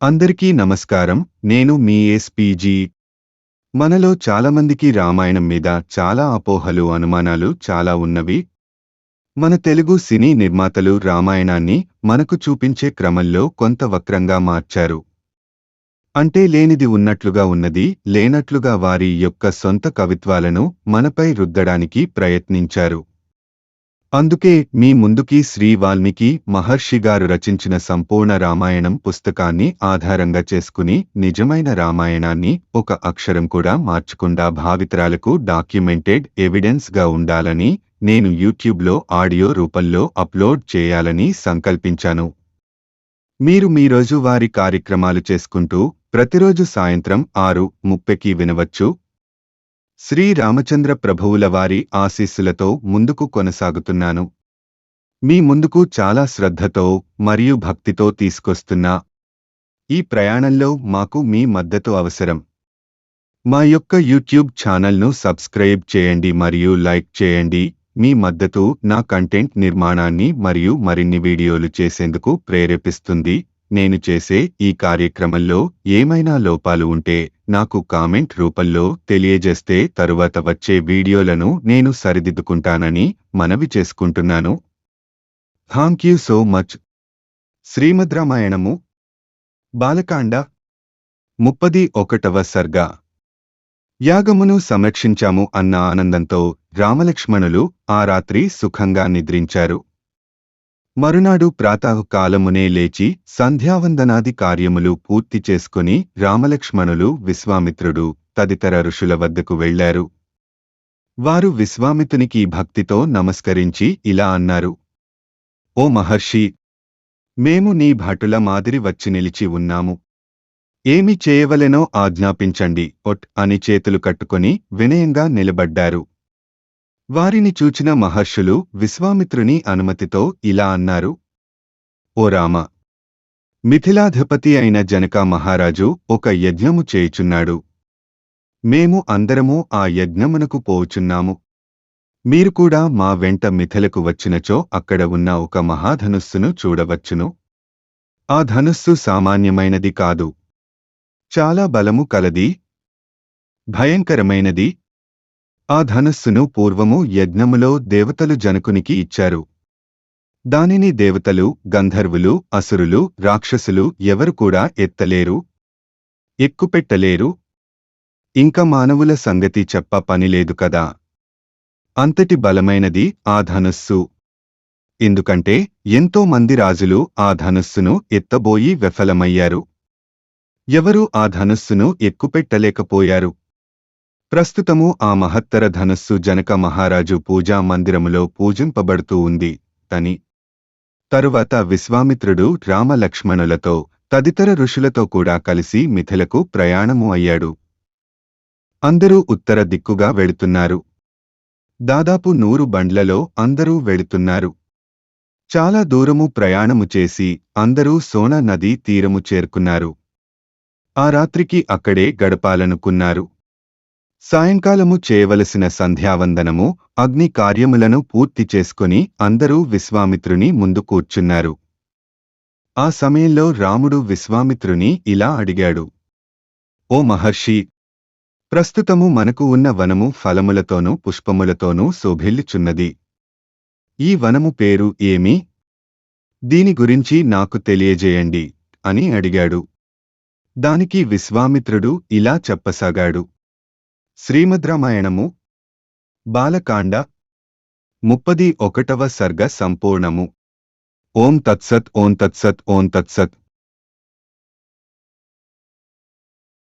అందరికీ నమస్కారం. నేను మీ ఎస్పీజీ. మనలో చాలామందికి రామాయణం మీద చాలా అపోహలు, అనుమానాలు చాలా ఉన్నవి. మన తెలుగు సినీ నిర్మాతలు రామాయణాన్ని మనకు చూపించే క్రమంలో కొంత వక్రంగా మార్చారు. అంటే లేనిది ఉన్నట్లుగా ఉన్నది, లేనట్లుగా వారి యొక్క సొంత కవిత్వాలను మనపై రుద్దడానికి ప్రయత్నించారు. అందుకే మీ ముందుకి శ్రీ వాల్మీకి మహర్షి గారు రచించిన సంపూర్ణ రామాయణం పుస్తకాన్ని ఆధారంగా చేసుకుని నిజమైన రామాయణాన్ని ఒక అక్షరం కూడా మార్చకుండా భావితరాలకు డాక్యుమెంటెడ్ ఎవిడెన్స్ గా ఉండాలని నేను యూట్యూబ్లో ఆడియో రూపంలో అప్లోడ్ చేయాలని సంకల్పించాను. మీరు మీ రోజువారీ కార్యక్రమాలు చేసుకుంటూ ప్రతిరోజు సాయంత్రం 6:30కి వినవచ్చు. శ్రీ రామచంద్ర ప్రభువుల వారి ఆశీస్సులతో ముందుకు కొనసాగుతున్నాను. మీ ముందుకు చాలా శ్రద్ధతో మరియు భక్తితో తీసుకొస్తున్నా ఈ ప్రయాణంలో మాకు మీ మద్దతు అవసరం. మా యొక్క యూట్యూబ్ ఛానల్ను సబ్స్క్రైబ్ చేయండి మరియు లైక్ చేయండి. మీ మద్దతు నా కంటెంట్ నిర్మాణాన్ని మరియు మరిన్ని వీడియోలు చేసేందుకు ప్రేరేపిస్తుంది. నేను చేసే ఈ కార్యక్రమంలో ఏమైనా లోపాలు ఉంటే నాకు కామెంట్ రూపంలో తెలియజేస్తే తరువాత వచ్చే వీడియోలను నేను సరిదిద్దుకుంటానని మనవి చేసుకుంటున్నాను. Thank you so much. Srimad రామాయణము బాలకాండ 31వ సర్గ. యాగమును సంరక్షించాము అన్న ఆనందంతో రామలక్ష్మణులు ఆ రాత్రి సుఖంగా నిద్రించారు. మరునాడు ప్రాతకాలమునే లేచి సంధ్యావందనాది కార్యములు పూర్తి చేసుకుని రామలక్ష్మణులు విశ్వామిత్రుడు తదితర ఋషుల వద్దకు వెళ్లారు. వారు విశ్వామిత్రునికి భక్తితో నమస్కరించి ఇలా అన్నారు: ఓ మహర్షి, మేము నీ భటుల మాదిరి వచ్చి నిలిచి ఉన్నాము. ఏమి చేయవలెనో ఆజ్ఞాపించండి అని చేతులు కట్టుకొని వినయంగా నిలబడ్డారు. వారిని చూచిన మహర్షులు విశ్వామిత్రుని అనుమతితో ఇలా అన్నారు: ఓ రామ, మిథిలాధిపతి అయిన జనక మహారాజు ఒక యజ్ఞము చేయుచున్నాడు. మేము అందరము ఆ యజ్ఞమునకు పోవుచున్నాము. మీరు కూడా మా వెంట మిథిలకు వచ్చినచో అక్కడ ఉన్న ఒక మహాధనుస్సును చూడవచ్చును. ఆ ధనుస్సు సామాన్యమైనది కాదు, చాలా బలము కలది, భయంకరమైనది. ఆ ధనుస్సును పూర్వము యజ్ఞములో దేవతలు జనకునికి ఇచ్చారు. దానిని దేవతలు, గంధర్వులు, అసురులు, రాక్షసులు ఎవరు కూడా ఎత్తలేరు, ఎక్కుపెట్టలేరు. ఇంక మానవుల సంగతి చెప్ప పనిలేదు కదా. అంతటి బలమైనది ఆ ధనుస్సు. ఎందుకంటే ఎంతో మంది రాజులు ఆ ధనుస్సును ఎత్తబోయి విఫలమయ్యారు. ఎవరూ ఆ ధనుస్సును ఎక్కుపెట్టలేకపోయారు. ప్రస్తుతము ఆ మహత్తర ధనుస్సు జనక మహారాజు పూజా మందిరములో పూజింపబడుతూ ఉంది అని. తరువాత విశ్వామిత్రుడు రామలక్ష్మణులతో తదితర ఋషులతో కూడా కలిసి మిథిలకు ప్రయాణము అయ్యాడు. అందరూ ఉత్తర దిక్కుగా వెళుతున్నారు. దాదాపు 100 బండ్లలో అందరూ వెళుతున్నారు. చాలా దూరము ప్రయాణము చేసి అందరూ సోన నదీ తీరము చేరుకున్నారు. ఆ రాత్రికి అక్కడే గడపాలనుకున్నారు. సాయంకాలము చేయవలసిన సంధ్యావందనము, అగ్ని కార్యములను పూర్తి చేసుకుని అందరూ విశ్వామిత్రుని ముందు కూర్చున్నారు. ఆ సమయంలో రాముడు విశ్వామిత్రుని ఇలా అడిగాడు: ఓ మహర్షి, ప్రస్తుతము మనకు ఉన్న వనము ఫలములతోనూ పుష్పములతోనూ శోభిల్లుచున్నది. ఈ వనము పేరు ఏమి? దీని గురించి నాకు తెలియజేయండి అని అడిగాడు. దానికి విశ్వామిత్రుడు ఇలా చెప్పసాగాడు: శ్రీమద్ రామాయణము బాలకాండ 31వ సర్గ సంపూర్ణము. ఓం తత్సత్ ఓం తత్సత్ ఓం తత్సత్.